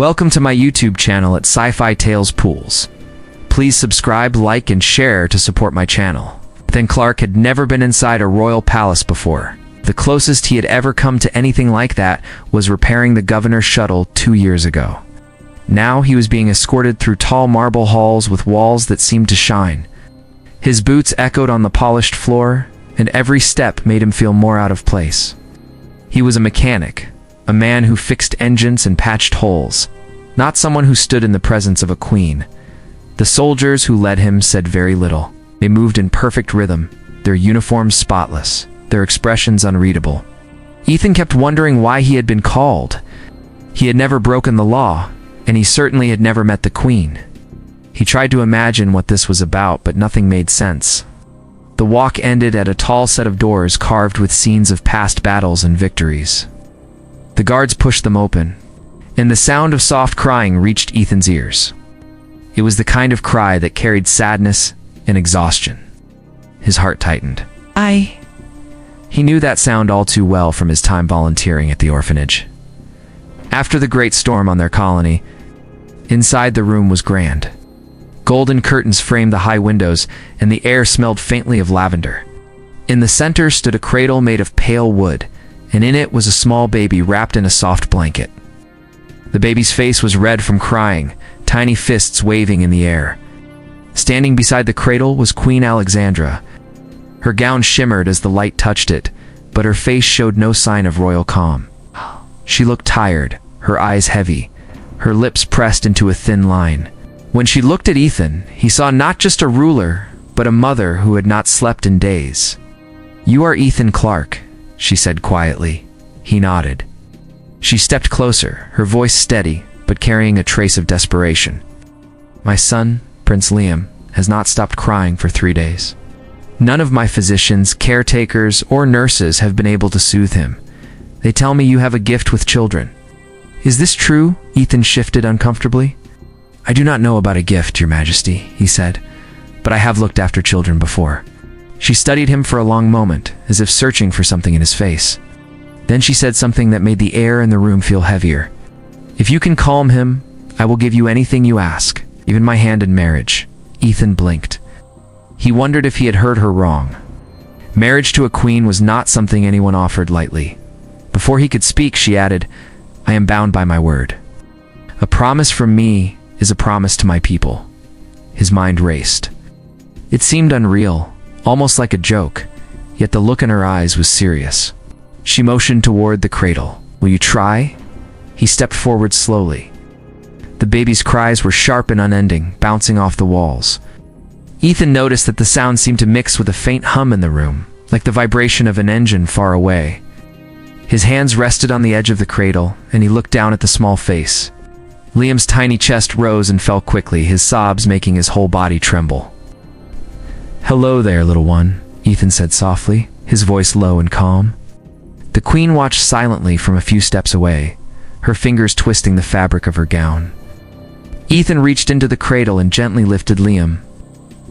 Welcome to my YouTube channel at Sci-Fi Tales Pools. Please subscribe, like, and share to support my channel. Then Clark had never been inside a royal palace before. The closest he had ever come to anything like that was repairing the governor's shuttle 2 years ago. Now he was being escorted through tall marble halls with walls that seemed to shine. His boots echoed on the polished floor, and every step made him feel more out of place. He was a mechanic, a man who fixed engines and patched holes, not someone who stood in the presence of a queen. The soldiers who led him said very little. They moved in perfect rhythm, their uniforms spotless, their expressions unreadable. Ethan kept wondering why he had been called. He had never broken the law, and he certainly had never met the queen. He tried to imagine what this was about, but nothing made sense. The walk ended at a tall set of doors carved with scenes of past battles and victories. The guards pushed them open, and the sound of soft crying reached Ethan's ears. It was the kind of cry that carried sadness and exhaustion. His heart tightened. He knew that sound all too well from his time volunteering at the orphanage. After the great storm on their colony, inside the room was grand. Golden curtains framed the high windows, and the air smelled faintly of lavender. In the center stood a cradle made of pale wood, and in it was a small baby wrapped in a soft blanket. The baby's face was red from crying, tiny fists waving in the air. Standing beside the cradle was Queen Alexandra. Her gown shimmered as the light touched it, but her face showed no sign of royal calm. She looked tired, her eyes heavy, her lips pressed into a thin line. When she looked at Ethan, he saw not just a ruler, but a mother who had not slept in days. "You are Ethan Clark," she said quietly. He nodded. She stepped closer, her voice steady, but carrying a trace of desperation. "My son, Prince Liam, has not stopped crying for 3 days. None of my physicians, caretakers, or nurses have been able to soothe him. They tell me you have a gift with children." "Is this true?" Ethan shifted uncomfortably. "I do not know about a gift, Your Majesty," he said, "but I have looked after children before." She studied him for a long moment, as if searching for something in his face. Then she said something that made the air in the room feel heavier. "If you can calm him, I will give you anything you ask, even my hand in marriage." Ethan blinked. He wondered if he had heard her wrong. Marriage to a queen was not something anyone offered lightly. Before he could speak, she added, "I am bound by my word. A promise from me is a promise to my people." His mind raced. It seemed unreal, almost like a joke, yet the look in her eyes was serious. She motioned toward the cradle. "Will you try?" He stepped forward slowly. The baby's cries were sharp and unending, bouncing off the walls. Ethan noticed that the sound seemed to mix with a faint hum in the room, like the vibration of an engine far away. His hands rested on the edge of the cradle, and he looked down at the small face. Liam's tiny chest rose and fell quickly, his sobs making his whole body tremble. "Hello there, little one," Ethan said softly, his voice low and calm. The queen watched silently from a few steps away, her fingers twisting the fabric of her gown. Ethan reached into the cradle and gently lifted Liam.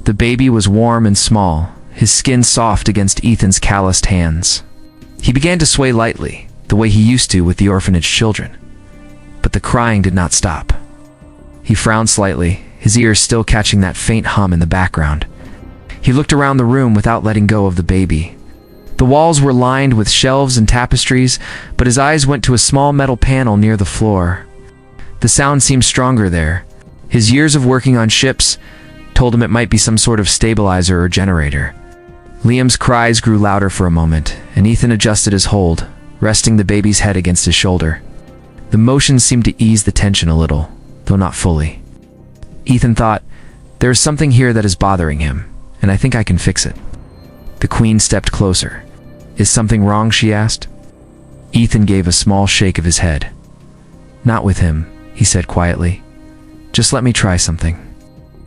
The baby was warm and small, his skin soft against Ethan's calloused hands. He began to sway lightly, the way he used to with the orphanage children. But the crying did not stop. He frowned slightly, his ears still catching that faint hum in the background. He looked around the room without letting go of the baby. The walls were lined with shelves and tapestries, but his eyes went to a small metal panel near the floor. The sound seemed stronger there. His years of working on ships told him it might be some sort of stabilizer or generator. Liam's cries grew louder for a moment, and Ethan adjusted his hold, resting the baby's head against his shoulder. The motion seemed to ease the tension a little, though not fully. Ethan thought, "There is something here that is bothering him, and I think I can fix it." The queen stepped closer. "Is something wrong?" she asked. Ethan gave a small shake of his head. "Not with him," he said quietly. "Just let me try something."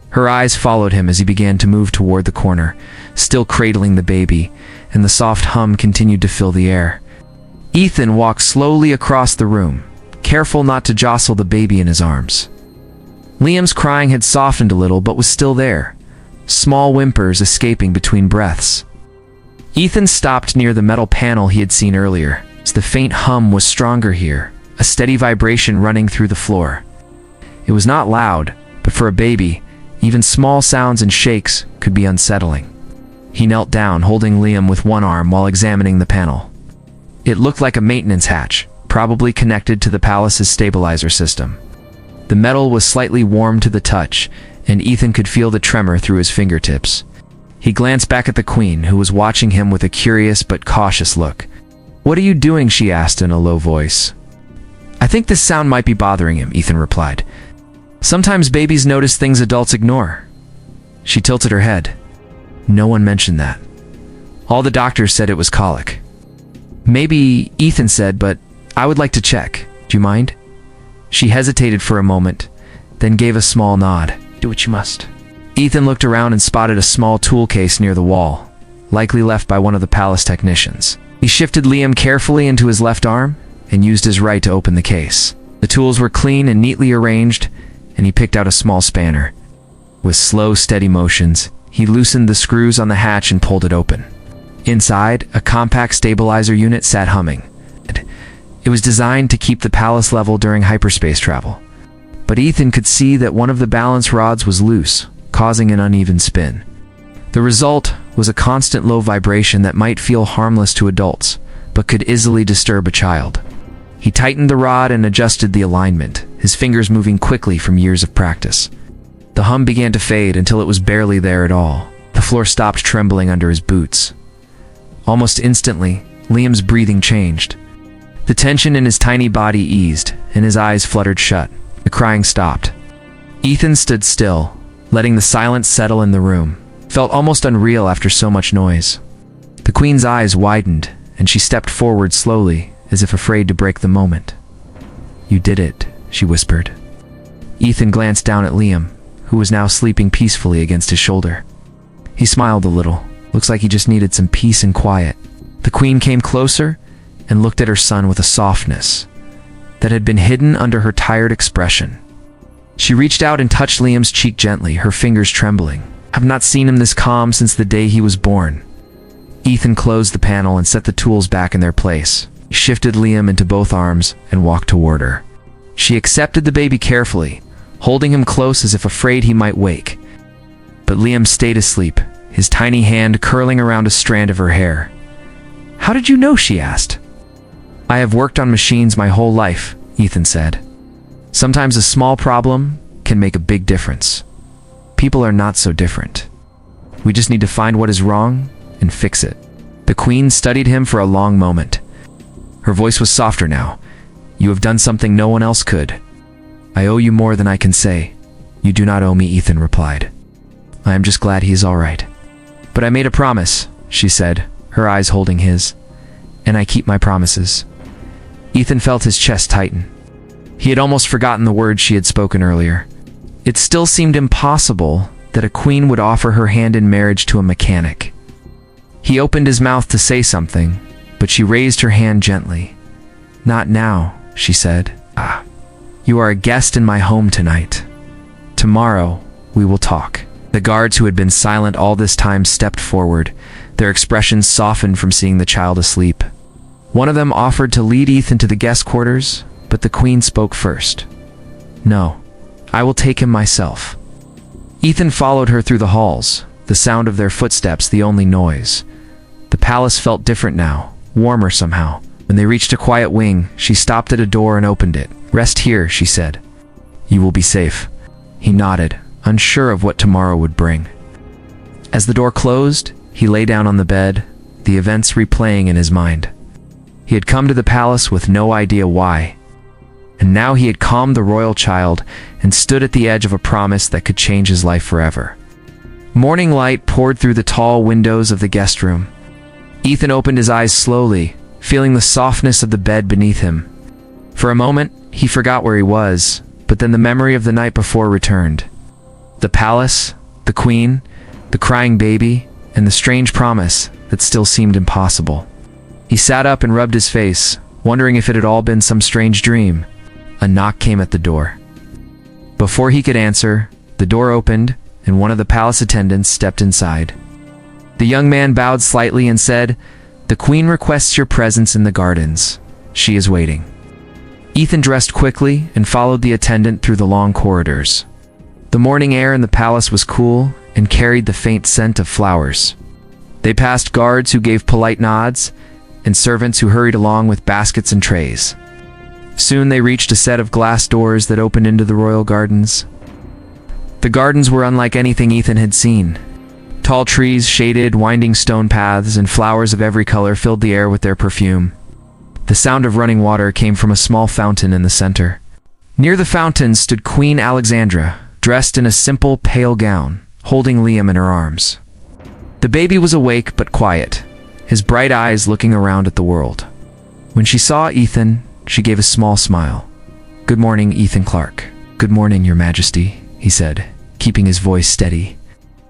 Her eyes followed him as he began to move toward the corner, still cradling the baby, and the soft hum continued to fill the air. Ethan walked slowly across the room, careful not to jostle the baby in his arms. Liam's crying had softened a little but was still there, small whimpers escaping between breaths. Ethan stopped near the metal panel he had seen earlier, as the faint hum was stronger here, a steady vibration running through the floor. It was not loud, but for a baby, even small sounds and shakes could be unsettling. He knelt down, holding Liam with one arm while examining the panel. It looked like a maintenance hatch, probably connected to the palace's stabilizer system. The metal was slightly warm to the touch, and Ethan could feel the tremor through his fingertips. He glanced back at the Queen, who was watching him with a curious but cautious look. "What are you doing?" she asked in a low voice. "I think this sound might be bothering him," Ethan replied. "Sometimes babies notice things adults ignore." She tilted her head. "No one mentioned that. All the doctors said it was colic." "Maybe," Ethan said, "but I would like to check. Do you mind?" She hesitated for a moment, then gave a small nod. "Do what you must." Ethan looked around and spotted a small tool case near the wall, likely left by one of the palace technicians. He shifted Liam carefully into his left arm and used his right to open the case. The tools were clean and neatly arranged, and he picked out a small spanner. With slow, steady motions, he loosened the screws on the hatch and pulled it open. Inside, a compact stabilizer unit sat humming. It was designed to keep the palace level during hyperspace travel. But Ethan could see that one of the balance rods was loose, causing an uneven spin. The result was a constant low vibration that might feel harmless to adults, but could easily disturb a child. He tightened the rod and adjusted the alignment, his fingers moving quickly from years of practice. The hum began to fade until it was barely there at all. The floor stopped trembling under his boots. Almost instantly, Liam's breathing changed. The tension in his tiny body eased, and his eyes fluttered shut. The crying stopped. Ethan stood still, letting the silence settle in the room. Felt almost unreal after so much noise. The Queen's eyes widened, and she stepped forward slowly, as if afraid to break the moment. "You did it," she whispered. Ethan glanced down at Liam, who was now sleeping peacefully against his shoulder. He smiled a little. Looks like he just needed some peace and quiet. The Queen came closer and looked at her son with a softness that had been hidden under her tired expression. She reached out and touched Liam's cheek gently, her fingers trembling. "I've not seen him this calm since the day he was born." Ethan closed the panel and set the tools back in their place. He shifted Liam into both arms and walked toward her. She accepted the baby carefully, holding him close as if afraid he might wake. But Liam stayed asleep, his tiny hand curling around a strand of her hair. "How did you know?" she asked. "I have worked on machines my whole life," Ethan said. "Sometimes a small problem can make a big difference. People are not so different. We just need to find what is wrong and fix it." The Queen studied him for a long moment. Her voice was softer now. "You have done something no one else could. I owe you more than I can say." "You do not owe me," Ethan replied. "I am just glad he is all right." "But I made a promise," she said, her eyes holding his. "And I keep my promises." Ethan felt his chest tighten. He had almost forgotten the words she had spoken earlier. It still seemed impossible that a queen would offer her hand in marriage to a mechanic. He opened his mouth to say something, but she raised her hand gently. "Not now," she said. "You are a guest in my home tonight. Tomorrow, we will talk." The guards who had been silent all this time stepped forward, their expressions softened from seeing the child asleep. One of them offered to lead Ethan to the guest quarters, but the Queen spoke first. "No, I will take him myself." Ethan followed her through the halls, the sound of their footsteps the only noise. The palace felt different now, warmer somehow. When they reached a quiet wing, she stopped at a door and opened it. "Rest here," she said. "You will be safe." He nodded, unsure of what tomorrow would bring. As the door closed, he lay down on the bed, the events replaying in his mind. He had come to the palace with no idea why, and now he had calmed the royal child and stood at the edge of a promise that could change his life forever. Morning light poured through the tall windows of the guest room. Ethan opened his eyes slowly, feeling the softness of the bed beneath him. For a moment, he forgot where he was, but then the memory of the night before returned. The palace, the Queen, the crying baby, and the strange promise that still seemed impossible. He sat up and rubbed his face, wondering if it had all been some strange dream. A knock came at the door. Before he could answer, the door opened, and one of the palace attendants stepped inside. The young man bowed slightly and said, "The Queen requests your presence in the gardens. She is waiting." Ethan dressed quickly and followed the attendant through the long corridors. The morning air in the palace was cool and carried the faint scent of flowers. They passed guards who gave polite nods and servants who hurried along with baskets and trays. Soon they reached a set of glass doors that opened into the royal gardens. The gardens were unlike anything Ethan had seen. Tall trees, shaded, winding stone paths, and flowers of every color filled the air with their perfume. The sound of running water came from a small fountain in the center. Near the fountain stood Queen Alexandra, dressed in a simple, pale gown, holding Liam in her arms. The baby was awake but quiet, his bright eyes looking around at the world. When she saw Ethan, she gave a small smile. "Good morning, Ethan Clark." "Good morning, Your Majesty," he said, keeping his voice steady.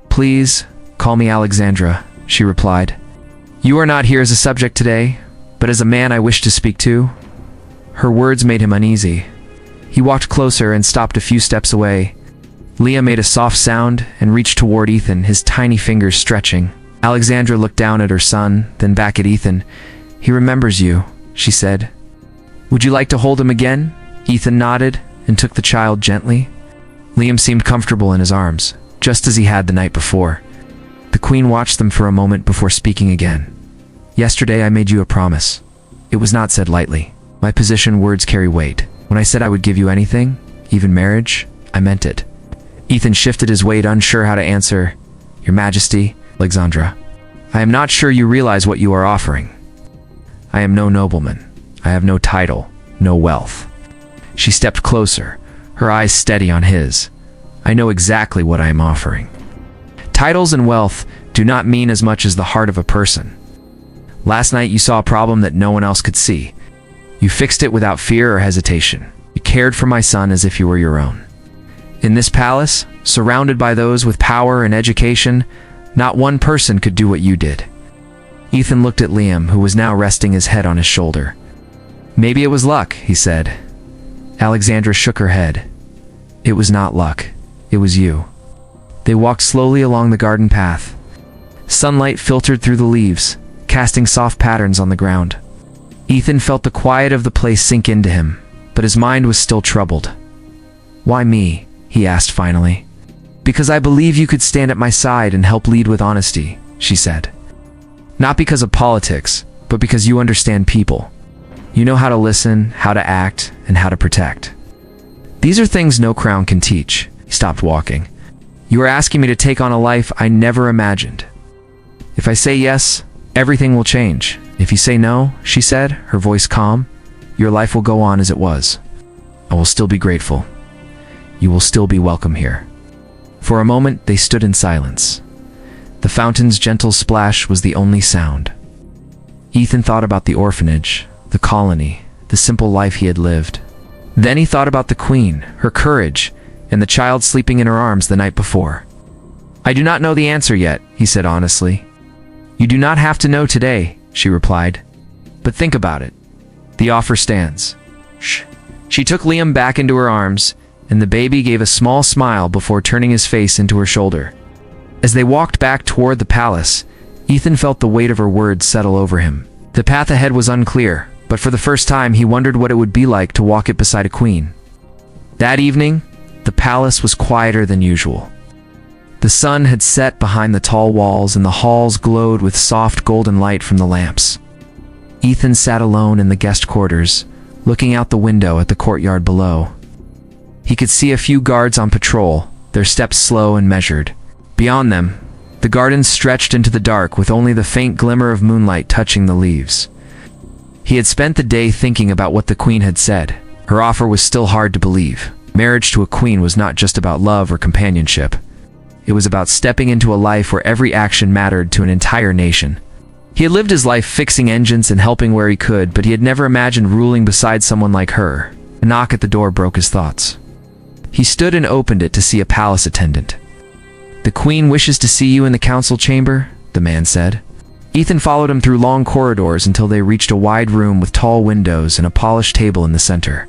"Please, call me Alexandra," she replied. "You are not here as a subject today, but as a man I wish to speak to." Her words made him uneasy. He walked closer and stopped a few steps away. Liam made a soft sound and reached toward Ethan, his tiny fingers stretching. Alexandra looked down at her son, then back at Ethan. "He remembers you," she said. "Would you like to hold him again?" Ethan nodded and took the child gently. Liam seemed comfortable in his arms, just as he had the night before. The Queen watched them for a moment before speaking again. "Yesterday I made you a promise. It was not said lightly. My position words carry weight. When I said I would give you anything, even marriage, I meant it." Ethan shifted his weight, unsure how to answer. "Your Majesty, Alexandra, I am not sure you realize what you are offering. I am no nobleman. I have no title, no wealth." She stepped closer, her eyes steady on his. "I know exactly what I am offering. Titles and wealth do not mean as much as the heart of a person. Last night you saw a problem that no one else could see. You fixed it without fear or hesitation. You cared for my son as if you were your own. In this palace, surrounded by those with power and education, not one person could do what you did." Ethan looked at Liam, who was now resting his head on his shoulder. "Maybe it was luck," he said. Alexandra shook her head. "It was not luck. It was you." They walked slowly along the garden path. Sunlight filtered through the leaves, casting soft patterns on the ground. Ethan felt the quiet of the place sink into him, but his mind was still troubled. "Why me?" he asked finally. "Because I believe you could stand at my side and help lead with honesty," she said. "Not because of politics, but because you understand people. You know how to listen, how to act, and how to protect. These are things no crown can teach." He stopped walking. "You are asking me to take on a life I never imagined. If I say yes, everything will change. If you say no," she said, her voice calm, "your life will go on as it was. I will still be grateful. You will still be welcome here." For a moment, they stood in silence. The fountain's gentle splash was the only sound. Ethan thought about the orphanage, the colony, the simple life he had lived. Then he thought about the Queen, her courage, and the child sleeping in her arms the night before. "I do not know the answer yet," he said honestly. "You do not have to know today," she replied. "But think about it. The offer stands." Shh. She took Liam back into her arms, and the baby gave a small smile before turning his face into her shoulder. As they walked back toward the palace, Ethan felt the weight of her words settle over him. The path ahead was unclear, but for the first time he wondered what it would be like to walk it beside a queen. That evening, the palace was quieter than usual. The sun had set behind the tall walls and the halls glowed with soft golden light from the lamps. Ethan sat alone in the guest quarters, looking out the window at the courtyard below. He could see a few guards on patrol, their steps slow and measured. Beyond them, the gardens stretched into the dark with only the faint glimmer of moonlight touching the leaves. He had spent the day thinking about what the Queen had said. Her offer was still hard to believe. Marriage to a queen was not just about love or companionship. It was about stepping into a life where every action mattered to an entire nation. He had lived his life fixing engines and helping where he could, but he had never imagined ruling beside someone like her. A knock at the door broke his thoughts. He stood and opened it to see a palace attendant. "The Queen wishes to see you in the council chamber," the man said. Ethan followed him through long corridors until they reached a wide room with tall windows and a polished table in the center.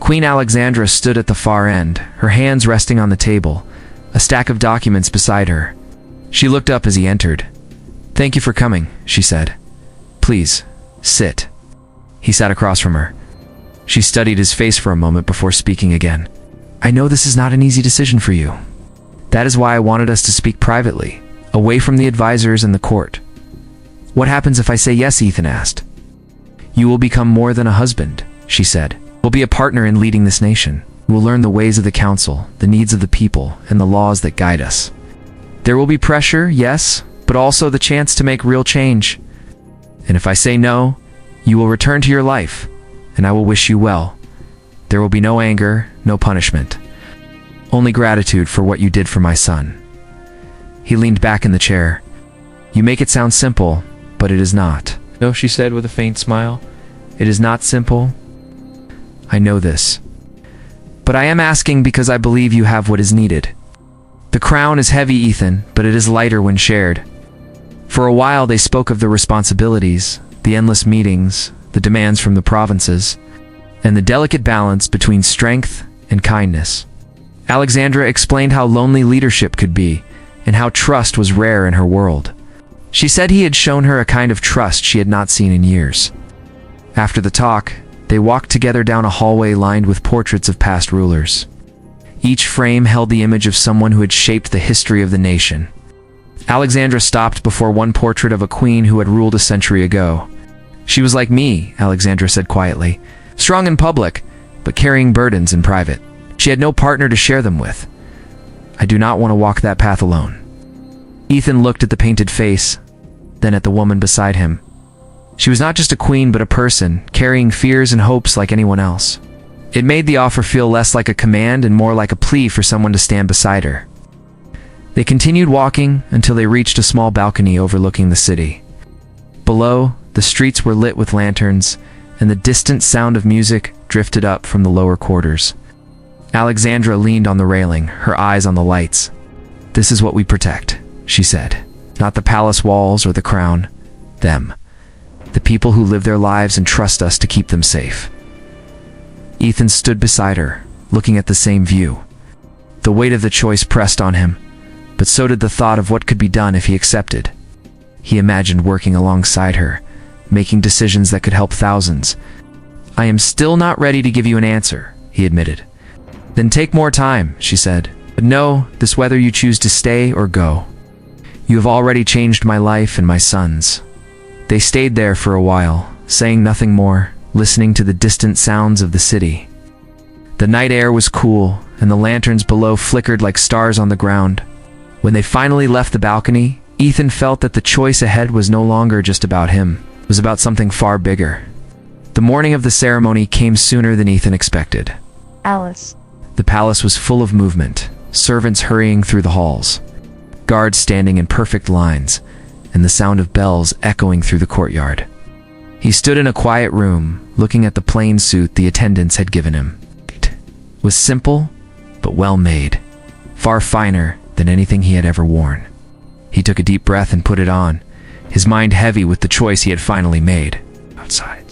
Queen Alexandra stood at the far end, her hands resting on the table, a stack of documents beside her. She looked up as he entered. "Thank you for coming," she said. "Please, sit." He sat across from her. She studied his face for a moment before speaking again. I know this is not an easy decision for you. That is why I wanted us to speak privately, away from the advisors and the court. What happens if I say yes? Ethan asked. You will become more than a husband, she said. We'll be a partner in leading this nation. We will learn the ways of the council, the needs of the people, and the laws that guide us. There will be pressure, yes, but also the chance to make real change. And if I say no, you will return to your life, and I will wish you well. There will be no anger, no punishment. Only gratitude for what you did for my son. He leaned back in the chair. You make it sound simple, but it is not. No, she said with a faint smile. It is not simple. I know this. But I am asking because I believe you have what is needed. The crown is heavy, Ethan, but it is lighter when shared. For a while they spoke of the responsibilities, the endless meetings, the demands from the provinces, and the delicate balance between strength and kindness. Alexandra explained how lonely leadership could be, and how trust was rare in her world. She said he had shown her a kind of trust she had not seen in years. After the talk, they walked together down a hallway lined with portraits of past rulers. Each frame held the image of someone who had shaped the history of the nation. Alexandra stopped before one portrait of a queen who had ruled a century ago. She was like me, Alexandra said quietly, strong in public, but carrying burdens in private. She had no partner to share them with. I do not want to walk that path alone. Ethan looked at the painted face, then at the woman beside him. She was not just a queen, but a person, carrying fears and hopes like anyone else. It made the offer feel less like a command and more like a plea for someone to stand beside her. They continued walking until they reached a small balcony overlooking the city. Below, the streets were lit with lanterns, and the distant sound of music drifted up from the lower quarters. Alexandra leaned on the railing, her eyes on the lights. This is what we protect, she said. Not the palace walls or the crown. Them. The people who live their lives and trust us to keep them safe. Ethan stood beside her, looking at the same view. The weight of the choice pressed on him, but so did the thought of what could be done if he accepted. He imagined working alongside her, making decisions that could help thousands. I am still not ready to give you an answer, he admitted. Then take more time, she said. But know this whether you choose to stay or go. You have already changed my life and my son's. They stayed there for a while, saying nothing more, listening to the distant sounds of the city. The night air was cool, and the lanterns below flickered like stars on the ground. When they finally left the balcony, Ethan felt that the choice ahead was no longer just about him. It was about something far bigger. The morning of the ceremony came sooner than Ethan expected. Alice. The palace was full of movement, servants hurrying through the halls, guards standing in perfect lines, and the sound of bells echoing through the courtyard. He stood in a quiet room, looking at the plain suit the attendants had given him. It was simple, but well made, far finer than anything he had ever worn. He took a deep breath and put it on, his mind heavy with the choice he had finally made. Outside,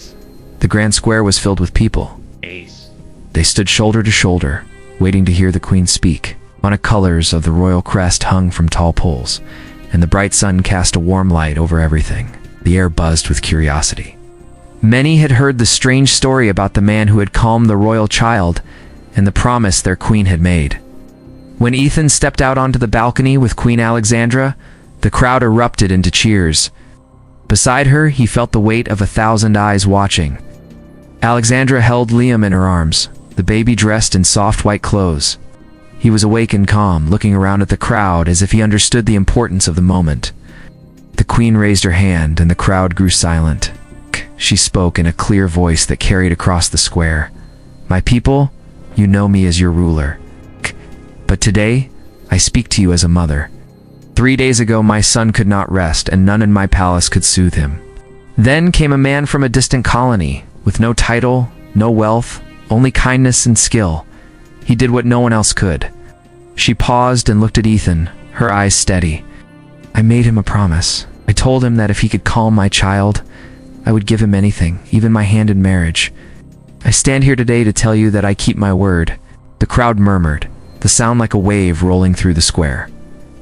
the grand square was filled with people. They stood shoulder to shoulder, waiting to hear the queen speak. Colors of the royal crest hung from tall poles, and the bright sun cast a warm light over everything. The air buzzed with curiosity. Many had heard the strange story about the man who had calmed the royal child and the promise their queen had made. When Ethan stepped out onto the balcony with Queen Alexandra, the crowd erupted into cheers. Beside her, he felt the weight of 1,000 eyes watching. Alexandra held Liam in her arms, the baby dressed in soft white clothes. He was awake and calm, looking around at the crowd as if he understood the importance of the moment. The queen raised her hand and the crowd grew silent. She spoke in a clear voice that carried across the square. My people, you know me as your ruler. But today, I speak to you as a mother. 3 days ago, my son could not rest, and none in my palace could soothe him. Then came a man from a distant colony, with no title, no wealth, only kindness and skill. He did what no one else could. She paused and looked at Ethan, her eyes steady. I made him a promise. I told him that if he could calm my child, I would give him anything, even my hand in marriage. I stand here today to tell you that I keep my word. The crowd murmured, the sound like a wave rolling through the square.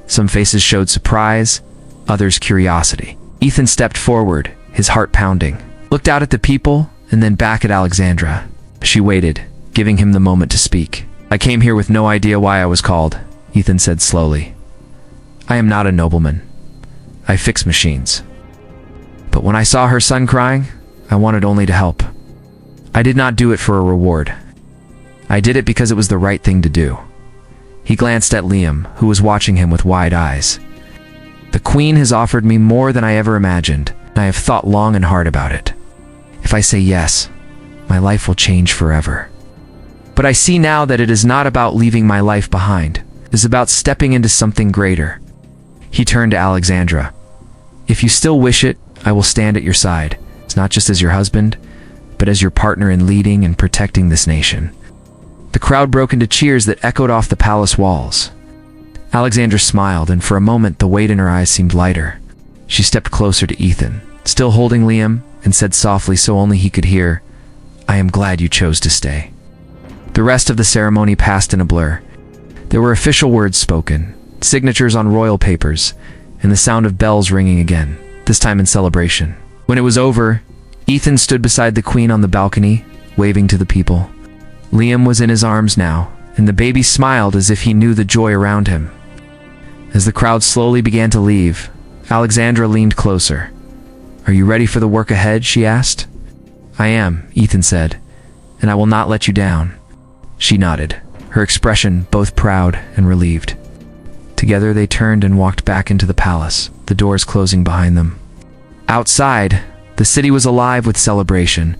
Some faces showed surprise, others curiosity. Ethan stepped forward, his heart pounding, looked out at the people, and then back at Alexandra. She waited, giving him the moment to speak. "I came here with no idea why I was called," Ethan said slowly. "I am not a nobleman. I fix machines. But when I saw her son crying, I wanted only to help. I did not do it for a reward. I did it because it was the right thing to do." He glanced at Liam, who was watching him with wide eyes. "The Queen has offered me more than I ever imagined, and I have thought long and hard about it. If I say yes, my life will change forever. But I see now that it is not about leaving my life behind. It is about stepping into something greater." He turned to Alexandra. "If you still wish it, I will stand at your side. It's not just as your husband, but as your partner in leading and protecting this nation." The crowd broke into cheers that echoed off the palace walls. Alexandra smiled, and for a moment the weight in her eyes seemed lighter. She stepped closer to Ethan, still holding Liam, and said softly so only he could hear, "I am glad you chose to stay." The rest of the ceremony passed in a blur. There were official words spoken, signatures on royal papers, and the sound of bells ringing again, this time in celebration. When it was over, Ethan stood beside the Queen on the balcony, waving to the people. Liam was in his arms now, and the baby smiled as if he knew the joy around him. As the crowd slowly began to leave, Alexandra leaned closer. "Are you ready for the work ahead?" she asked. "I am," Ethan said, "and I will not let you down." She nodded, her expression both proud and relieved. Together they turned and walked back into the palace, the doors closing behind them. Outside, the city was alive with celebration,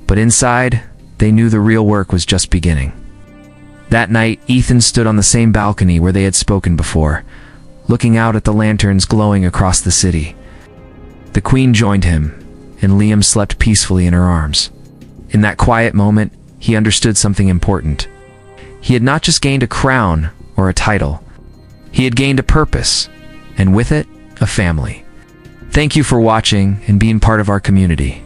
but inside, they knew the real work was just beginning. That night, Ethan stood on the same balcony where they had spoken before, looking out at the lanterns glowing across the city. The Queen joined him, and Liam slept peacefully in her arms. In that quiet moment, he understood something important. He had not just gained a crown or a title. He had gained a purpose, and with it, a family. Thank you for watching and being part of our community.